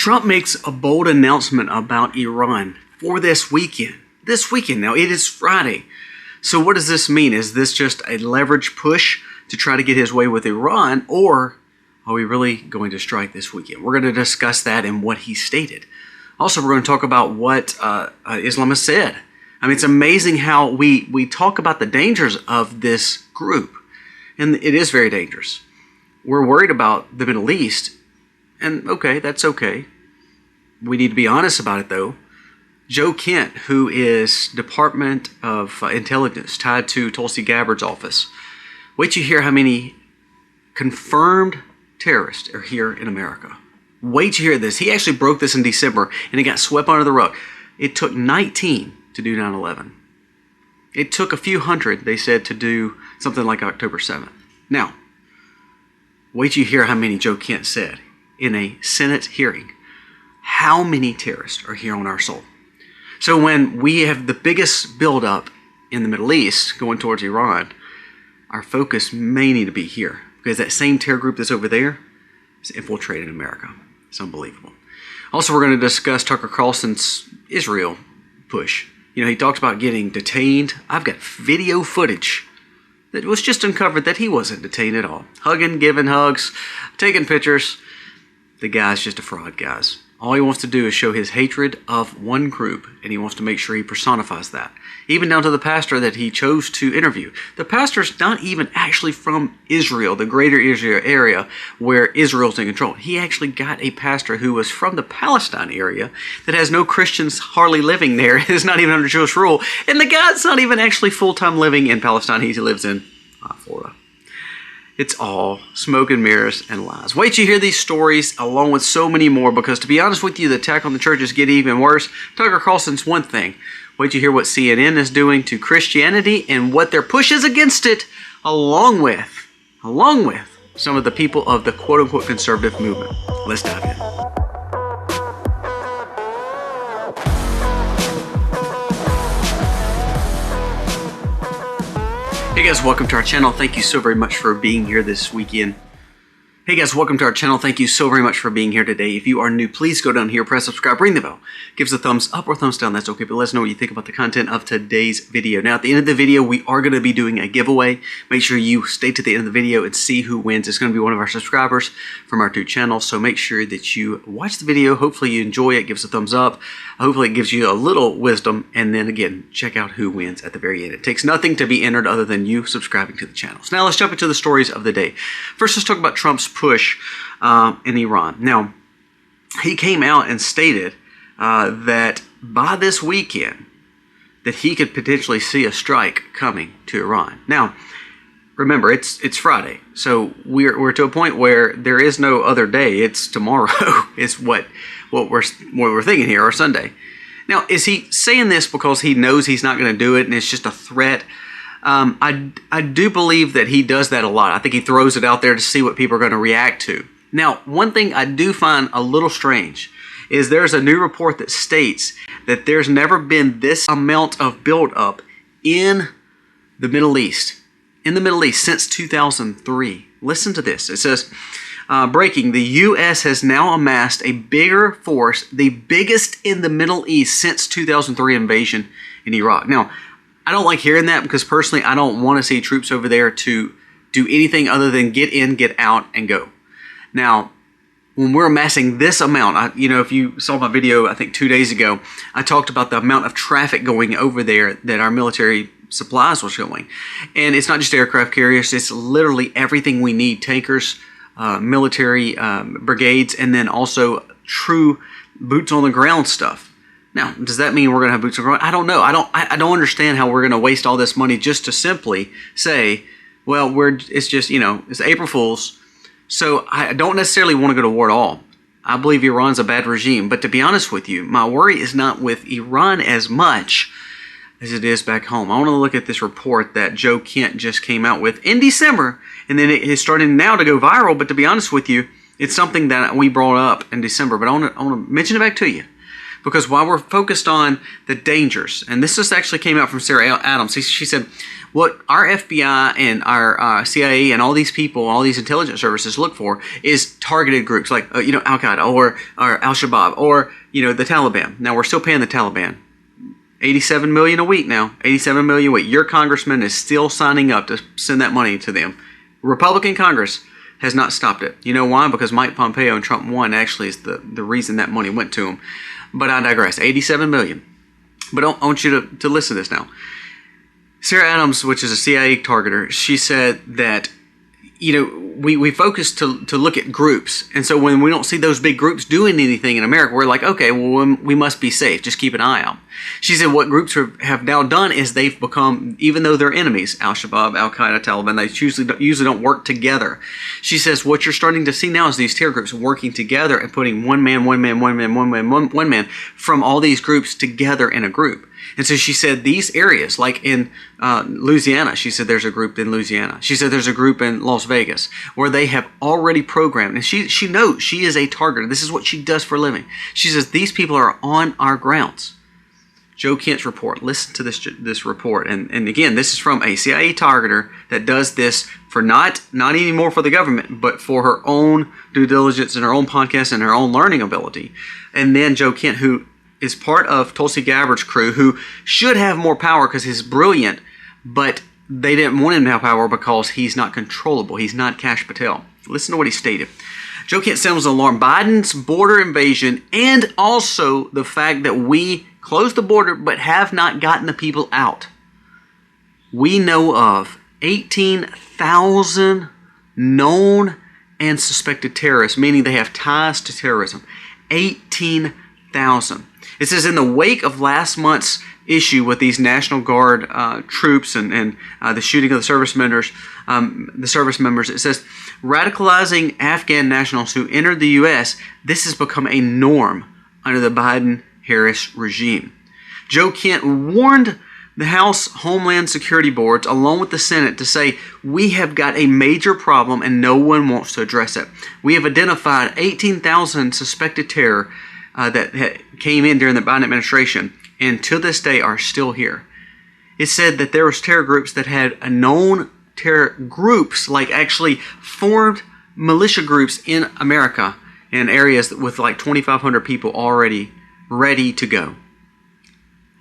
Trump makes a bold announcement about Iran for this weekend. Now, it is Friday. So what does this mean? Is this just a leverage push to try to get his way with Iran, or are we really going to strike this weekend? We're going to discuss that and what he stated. Also, we're going to talk about what Islam has said. I mean, it's amazing how we talk about the dangers of this group, and it is very dangerous. We're worried about the Middle East, and okay, that's okay. We need to be honest about it, though. Joe Kent, who is Department of Intelligence tied to Tulsi Gabbard's office, wait till you hear how many confirmed terrorists are here in America. Wait till you hear this. He actually broke this in December, and it got swept under the rug. It took 19 to do 9/11. It took a few hundred, they said, to do something like October 7th. Now, wait till you hear how many Joe Kent said in a Senate hearing. How many terrorists are here on our soil? So when we have the biggest buildup in the Middle East going towards Iran, our focus may need to be here, because that same terror group that's over there is infiltrating America. It's unbelievable. Also, we're going to discuss Tucker Carlson's Israel push. You know, he talked about getting detained. I've got video footage that was just uncovered that he wasn't detained at all. Hugging, giving hugs, taking pictures. The guy's just a fraud, guys. All he wants to do is show his hatred of one group, and he wants to make sure he personifies that. Even down to the pastor that he chose to interview. The pastor's not even actually from Israel, the greater Israel area where Israel's in control. He actually got a pastor who was from the Palestine area that has no Christians hardly living there. Is not even under Jewish rule. And the guy's not even actually full-time living in Palestine. He lives in Florida. It's all smoke and mirrors and lies. Wait till you hear these stories along with so many more, because to be honest with you, the attack on the churches get even worse. Tucker Carlson's one thing. Wait till you hear what CNN is doing to Christianity and what their push is against it, along with some of the people of the quote-unquote conservative movement. Let's dive in. Hey guys, welcome to our channel. Thank you so very much for being here this weekend. Hey guys, welcome to our channel. Thank you so very much for being here today. If you are new, please go down here, press subscribe, ring the bell. Give us a thumbs up or thumbs down, that's okay, but let us know what you think about the content of today's video. Now, at the end of the video, we are going to be doing a giveaway. Make sure you stay to the end of the video and see who wins. It's going to be one of our subscribers from our two channels, so make sure that you watch the video. Hopefully you enjoy it, give us a thumbs up. Hopefully it gives you a little wisdom, and then again, check out who wins at the very end. It takes nothing to be entered other than you subscribing to the channel. So now let's jump into the stories of the day. First, let's talk about Trump's push in Iran. Now, he came out and stated that by this weekend that he could potentially see a strike coming to Iran. Now, remember, it's Friday, so we're to a point where there is no other day. It's tomorrow. It's what we're thinking here, or Sunday. Now, is he saying this because he knows he's not going to do it and it's just a threat? I do believe that he does that a lot. I think he throws it out there to see what people are going to react to. Now, one thing I do find a little strange is there's a new report that states that there's never been this amount of buildup in the Middle East. In the Middle East since 2003. Listen to this. It says, breaking, the U.S. has now amassed a bigger force, the biggest in the Middle East since 2003 invasion in Iraq. Now, I don't like hearing that, because personally I don't want to see troops over there to do anything other than get in, get out, and go. Now, when we're amassing this amount, if you saw my video, I think 2 days ago, I talked about the amount of traffic going over there that our military supplies was going. And it's not just aircraft carriers, it's literally everything we need. Tankers, military brigades, and then also true boots on the ground stuff. Now, does that mean we're going to have boots on the ground? I don't know. I don't understand how we're going to waste all this money just to simply say, well, it's just, it's April Fool's. So I don't necessarily want to go to war at all. I believe Iran's a bad regime. But to be honest with you, my worry is not with Iran as much as it is back home. I want to look at this report that Joe Kent just came out with in December. And then it is starting now to go viral. But to be honest with you, it's something that we brought up in December. But I want to mention it back to you. Because while we're focused on the dangers, and this just actually came out from Sarah Adams, she said, what our FBI and our CIA and all these people, all these intelligence services look for is targeted groups like, Al-Qaeda or Al-Shabaab or, the Taliban. Now, we're still paying the Taliban $87 million a week now, $87 million a week. Your congressman is still signing up to send that money to them. Republican Congress has not stopped it. You know why? Because Mike Pompeo and Trump 1 actually is the reason that money went to him. But I digress. $87 million. But I want you to listen to this now. Sarah Adams, which is a CIA targeter, she said that, we focus to look at groups. And so when we don't see those big groups doing anything in America, we're like, okay, well, we must be safe. Just keep an eye out. She said what groups have now done is they've become, even though they're enemies, Al-Shabaab, Al-Qaeda, Taliban, they usually don't work together. She says what you're starting to see now is these terror groups working together and putting one man from all these groups together in a group. And so she said these areas, like in Louisiana, she said there's a group in Louisiana. She said there's a group in Las Vegas where they have already programmed. And she knows she is a targeter. This is what she does for a living. She says these people are on our grounds. Joe Kent's report. Listen to this report. And again, this is from a CIA targeter that does this for not anymore for the government, but for her own due diligence and her own podcast and her own learning ability. And then Joe Kent, who is part of Tulsi Gabbard's crew, who should have more power because he's brilliant, but they didn't want him to have power because he's not controllable. He's not Kash Patel. Listen to what he stated. Joe Kent sounds an alarm. Biden's border invasion and also the fact that we closed the border but have not gotten the people out. We know of 18,000 known and suspected terrorists, meaning they have ties to terrorism. 18,000. It says in the wake of last month's issue with these National Guard troops and the shooting of the service members, it says radicalizing Afghan nationals who entered the U.S., this has become a norm under the Biden-Harris regime. Joe Kent warned the House Homeland Security Boards, along with the Senate, to say, we have got a major problem and no one wants to address it. We have identified 18,000 suspected terror that came in during the Biden administration and to this day are still here. It said that there was terror groups that had a known terror groups, like actually formed militia groups in America in areas with like 2,500 people already ready to go.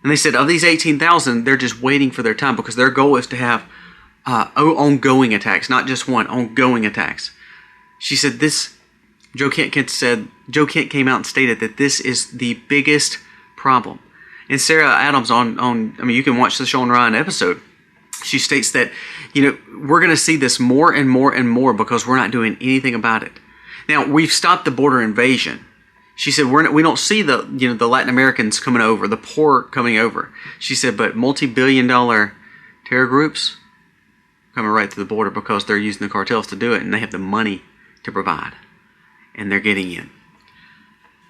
And they said of these 18,000, they're just waiting for their time because their goal is to have ongoing attacks, not just one, ongoing attacks. She said this. Joe Kent came out and stated that this is the biggest problem. And Sarah Adams you can watch the Sean Ryan episode. She states that, we're going to see this more and more and more because we're not doing anything about it. Now, we've stopped the border invasion. She said we don't see the Latin Americans coming over, the poor coming over. She said, but multi-billion-dollar terror groups coming right to the border because they're using the cartels to do it and they have the money to provide. And they're getting in.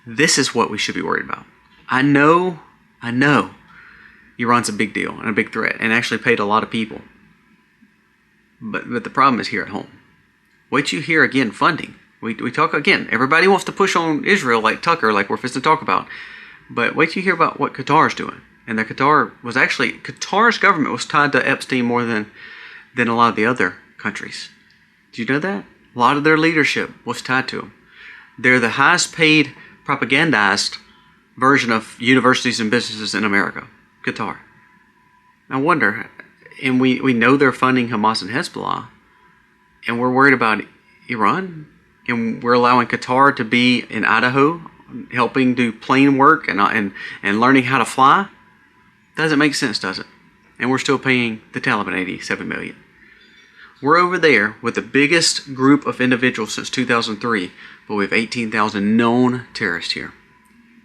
This is what we should be worried about. I know Iran's a big deal and a big threat and actually paid a lot of people. But the problem is here at home. Wait till you hear again funding. We talk again. Everybody wants to push on Israel like Tucker, like we're fixing to talk about. But wait till you hear about what Qatar's doing. And Qatar's government was tied to Epstein more than a lot of the other countries. Do you know that? A lot of their leadership was tied to them. They're the highest paid propagandized version of universities and businesses in America, Qatar. I wonder, and we know they're funding Hamas and Hezbollah, and we're worried about Iran, and we're allowing Qatar to be in Idaho, helping do plane work and learning how to fly. Doesn't make sense, does it? And we're still paying the Taliban $87 million. We're over there with the biggest group of individuals since 2003, but we have 18,000 known terrorists here.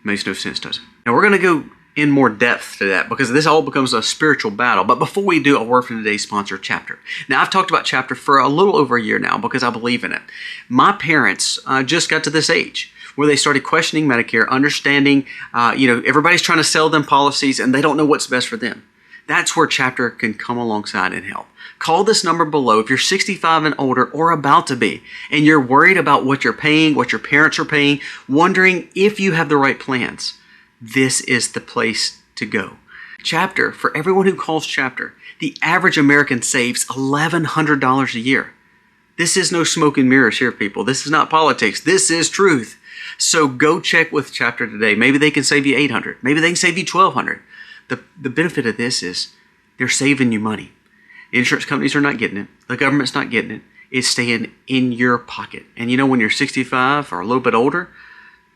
Makes no sense, does it? Now we're going to go in more depth to that because this all becomes a spiritual battle. But before we do, a word from today's sponsor, Chapter. Now I've talked about Chapter for a little over a year now because I believe in it. My parents just got to this age where they started questioning Medicare, understanding, everybody's trying to sell them policies and they don't know what's best for them. That's where Chapter can come alongside and help. Call this number below if you're 65 and older or about to be, and you're worried about what you're paying, what your parents are paying, wondering if you have the right plans. this is the place to go. Chapter, for everyone who calls Chapter, the average American saves $1,100 a year. This is no smoke and mirrors here, people. This is not politics. This is truth. So go check with Chapter today. Maybe they can save you $800. Maybe they can save you $1,200. The benefit of this is they're saving you money. The insurance companies are not getting it. The government's not getting it. It's staying in your pocket. And you know, when you're 65 or a little bit older,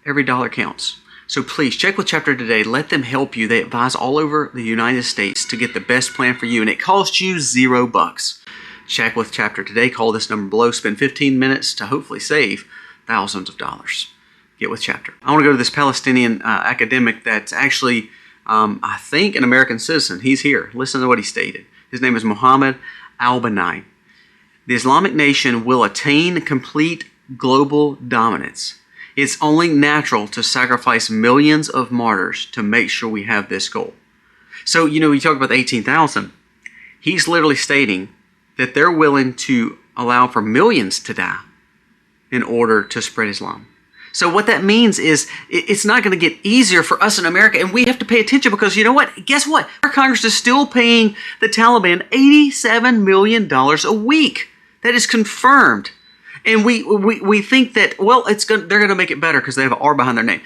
every dollar counts. So please check with Chapter today. Let them help you. They advise all over the United States to get the best plan for you, and it costs you $0. Check with Chapter today. Call this number below. Spend 15 minutes to hopefully save thousands of dollars. Get with Chapter. I want to go to this Palestinian academic that's actually, I think, an American citizen. He's here. Listen to what he stated. His name is Mohammed Al-Banai. The Islamic nation will attain complete global dominance. It's only natural to sacrifice millions of martyrs to make sure we have this goal. So, you know, we talk about the 18,000. He's literally stating that they're willing to allow for millions to die in order to spread Islam. So what that means is it's not going to get easier for us in America, and we have to pay attention because, you know what? Guess what? Our Congress is still paying the Taliban $87 million a week. That is confirmed. And we think that, well, they're going to make it better because they have an R behind their name.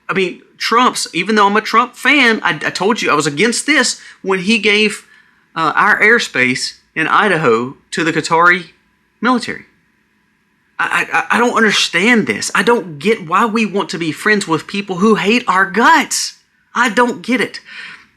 I mean, Trump's, even though I'm a Trump fan, I told you I was against this when he gave our airspace in Idaho to the Qatari military. I don't understand this. I don't get why we want to be friends with people who hate our guts. I don't get it.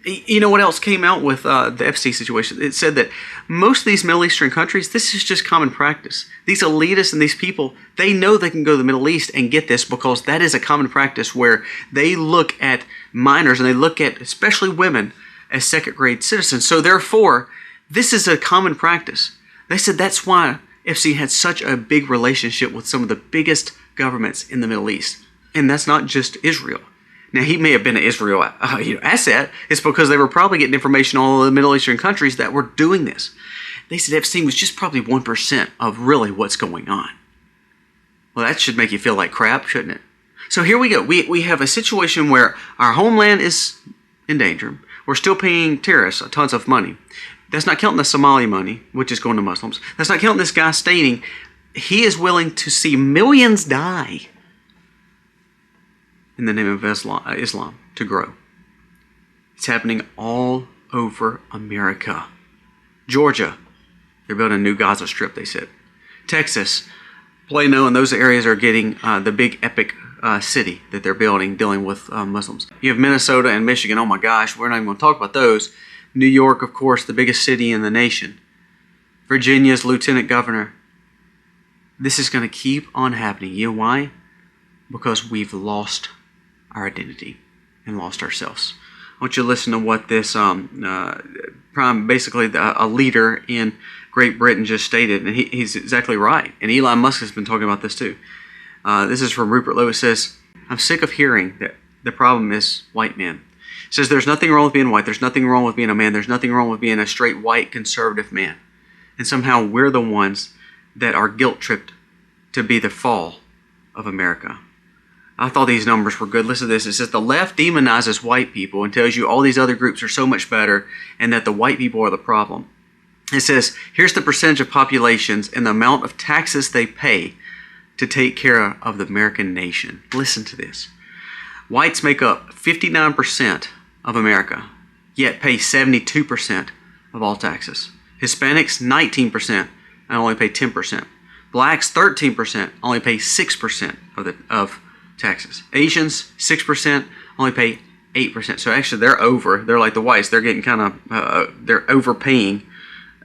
You know what else came out with the FC situation? It said that most of these Middle Eastern countries, this is just common practice. These elitists and these people, they know they can go to the Middle East and get this because that is a common practice where they look at minors and they look at especially women as second-grade citizens. So therefore, this is a common practice. They said that's why FC had such a big relationship with some of the biggest governments in the Middle East. And that's not just Israel. Now, he may have been an Israel asset. It's because they were probably getting information on all the Middle Eastern countries that were doing this. They said Epstein was just probably 1% of really what's going on. Well, that should make you feel like crap, shouldn't it? So here we go. We have a situation where our homeland is in danger. We're still paying terrorists tons of money. That's not counting the Somali money, which is going to Muslims. That's not counting this guy stating he is willing to see millions die in the name of Islam to grow. It's happening all over America. Georgia, they're building a new Gaza Strip, they said. Texas, Plano and those areas are getting the big epic city that they're building, dealing with Muslims. You have Minnesota and Michigan. Oh my gosh, we're not even going to talk about those. New York, of course, the biggest city in the nation. Virginia's lieutenant governor. This is going to keep on happening. You know why? Because we've lost our identity and lost ourselves. I want you to listen to what this basically a leader in Great Britain just stated, and he's exactly right. And Elon Musk has been talking about this too. This is from Rupert Lewis. Says, "I'm sick of hearing that the problem is white men." It says, "There's nothing wrong with being white. There's nothing wrong with being a man. There's nothing wrong with being a straight white conservative man." And somehow we're the ones that are guilt-tripped to be the fall of America. I thought these numbers were good. Listen to this. It says the left demonizes white people and tells you all these other groups are so much better and that the white people are the problem. It says, here's the percentage of populations and the amount of taxes they pay to take care of the American nation. Listen to this. Whites make up 59% of America, yet pay 72% of all taxes. Hispanics, 19%, and only pay 10%. Blacks, 13%, only pay 6% of taxes. Asians, 6%, only pay 8%. So actually they're like the whites. They're getting kind of, they're overpaying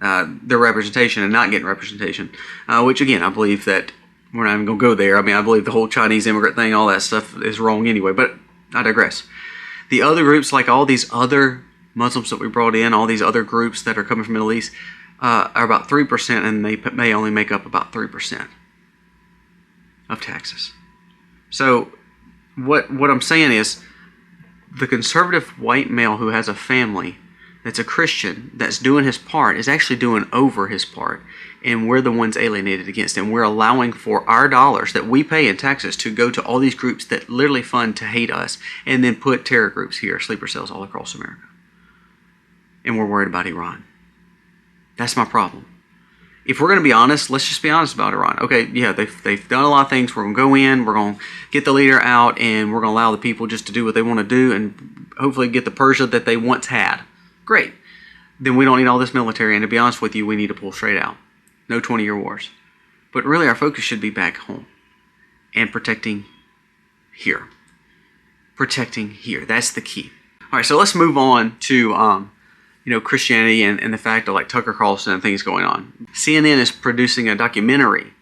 their representation and not getting representation. Which again, I believe that we're not even going to go there. I mean, I believe the whole Chinese immigrant thing, all that stuff is wrong anyway, but I digress. The other groups, like all these other Muslims that we brought in, all these other groups that are coming from the Middle East, are about 3%, and they may only make up about 3% of taxes. So what I'm saying is the conservative white male who has a family that's a Christian that's doing his part is actually doing over his part, and we're the ones alienated against him. We're allowing for our dollars that we pay in taxes to go to all these groups that literally fund to hate us, and then put terror groups here, sleeper cells all across America. And we're worried about Iran. That's my problem. If we're going to be honest, let's just be honest about Iran. Okay, yeah, they've done a lot of things. We're going to go in, we're going to get the leader out, and we're going to allow the people just to do what they want to do and hopefully get the Persia that they once had. Great. Then we don't need all this military, and to be honest with you, we need to pull straight out. No 20-year wars. But really, our focus should be back home and protecting here. Protecting here. That's the key. All right, so let's move on to Christianity and the fact of like Tucker Carlson and things going on. CNN is producing a documentary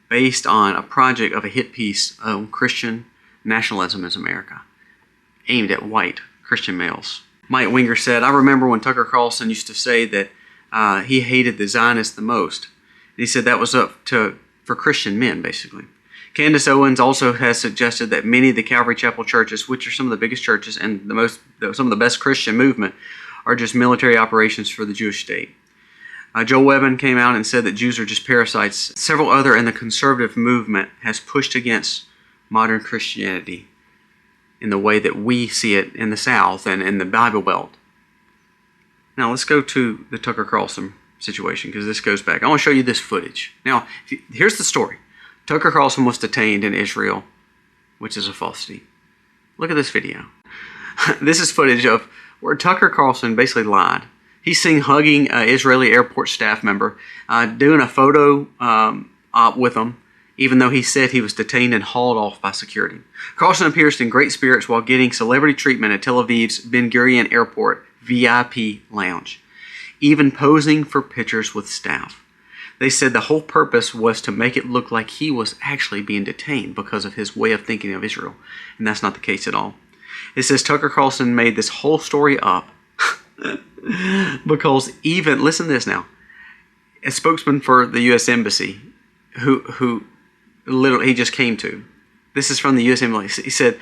based on a project of a hit piece on Christian nationalism in America, aimed at white Christian males. Mike Winger said, "I remember when Tucker Carlson used to say that he hated the Zionists the most. And he said that was for Christian men, basically. Candace Owens also has suggested that many of the Calvary Chapel churches, which are some of the biggest churches and some of the best Christian movement, are just military operations for the Jewish state. Joel Webben came out and said that Jews are just parasites. Several other in the conservative movement has pushed against modern Christianity in the way that we see it in the South and in the Bible Belt." Now let's go to the Tucker Carlson situation, because this goes back. I want to show you this footage. Now, here's the story. Tucker Carlson was detained in Israel, which is a falsity. Look at this video. This is footage of where Tucker Carlson basically lied. He's seen hugging an Israeli airport staff member, doing a photo op with him, even though he said he was detained and hauled off by security. Carlson appears in great spirits while getting celebrity treatment at Tel Aviv's Ben Gurion Airport VIP lounge, even posing for pictures with staff. They said the whole purpose was to make it look like he was actually being detained because of his way of thinking of Israel, and that's not the case at all. It says Tucker Carlson made this whole story up because even, listen to this now, a spokesman for the U.S. Embassy, who literally he just came to, this is from the U.S. Embassy, he said,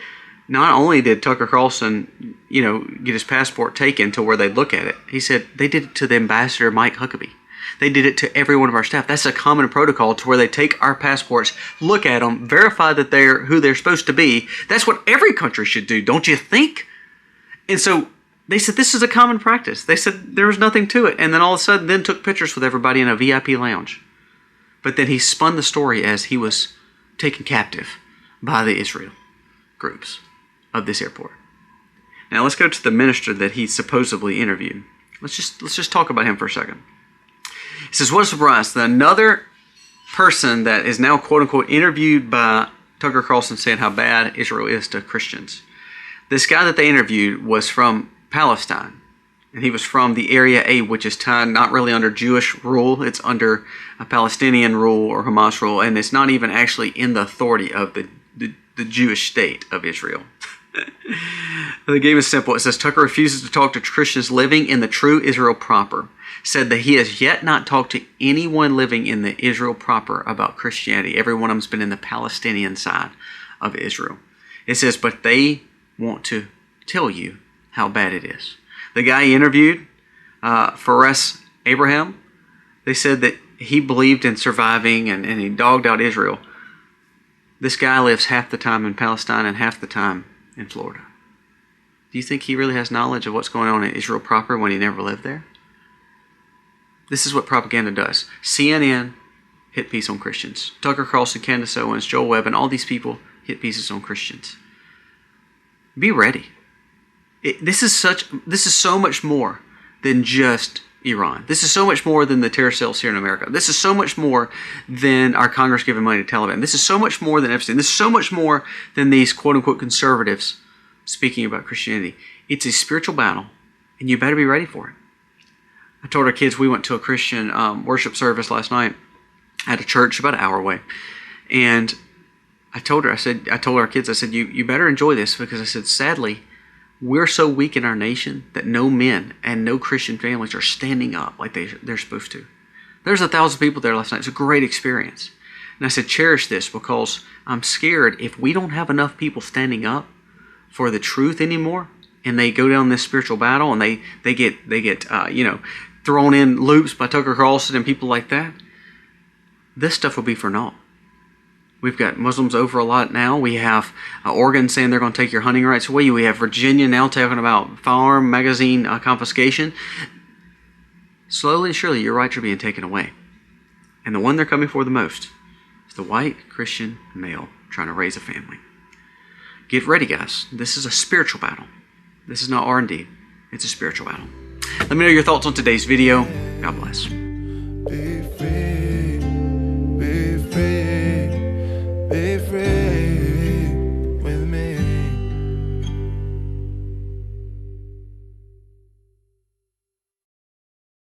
not only did Tucker Carlson, get his passport taken to where they look at it, he said they did it to the ambassador Mike Huckabee. They did it to every one of our staff. That's a common protocol to where they take our passports, look at them, verify that they're who they're supposed to be. That's what every country should do, don't you think? And so they said this is a common practice. They said there was nothing to it. And then all of a sudden then took pictures with everybody in a VIP lounge. But then he spun the story as he was taken captive by the Israel groups of this airport. Now let's go to the minister that he supposedly interviewed. Let's just talk about him for a second. He says, what a surprise that another person that is now quote-unquote interviewed by Tucker Carlson saying how bad Israel is to Christians. This guy that they interviewed was from Palestine, and he was from the Area A, which is tied not really under Jewish rule. It's under a Palestinian rule or Hamas rule, and it's not even actually in the authority of the Jewish state of Israel. The game is simple. It says Tucker refuses to talk to Christians living in the true Israel proper. Said that he has yet not talked to anyone living in the Israel proper about Christianity. Every one of them's been in the Palestinian side of Israel. It says, but they want to tell you how bad it is. The guy he interviewed, Fares Abraham, they said that he believed in surviving and he dogged out Israel. This guy lives half the time in Palestine and half the time in Florida. Do you think he really has knowledge of what's going on in Israel proper when he never lived there? This is what propaganda does. CNN hit piece on Christians. Tucker Carlson, Candace Owens, Joel Webben, all these people hit pieces on Christians. Be ready. This is so much more than just Iran. This is so much more than the terror cells here in America. This is so much more than our Congress giving money to Taliban. This is so much more than Epstein. This is so much more than these quote-unquote conservatives speaking about Christianity. It's a spiritual battle, and you better be ready for it. I told our kids we went to a Christian worship service last night at a church about an hour away. And I told our kids, you better enjoy this, because I said, sadly, we're so weak in our nation that no men and no Christian families are standing up like they're supposed to. There's 1,000 people there last night. It's a great experience. And I said, cherish this, because I'm scared if we don't have enough people standing up for the truth anymore, and they go down this spiritual battle, and they get thrown in loops by Tucker Carlson and people like that, this stuff will be for naught. We've got Muslims over a lot now. We have Oregon saying they're going to take your hunting rights away. We have Virginia now talking about firearm magazine confiscation. Slowly and surely, your rights are being taken away. And the one they're coming for the most is the white Christian male trying to raise a family. Get ready, guys. This is a spiritual battle. This is not R&D. It's a spiritual battle. Let me know your thoughts on today's video. God bless.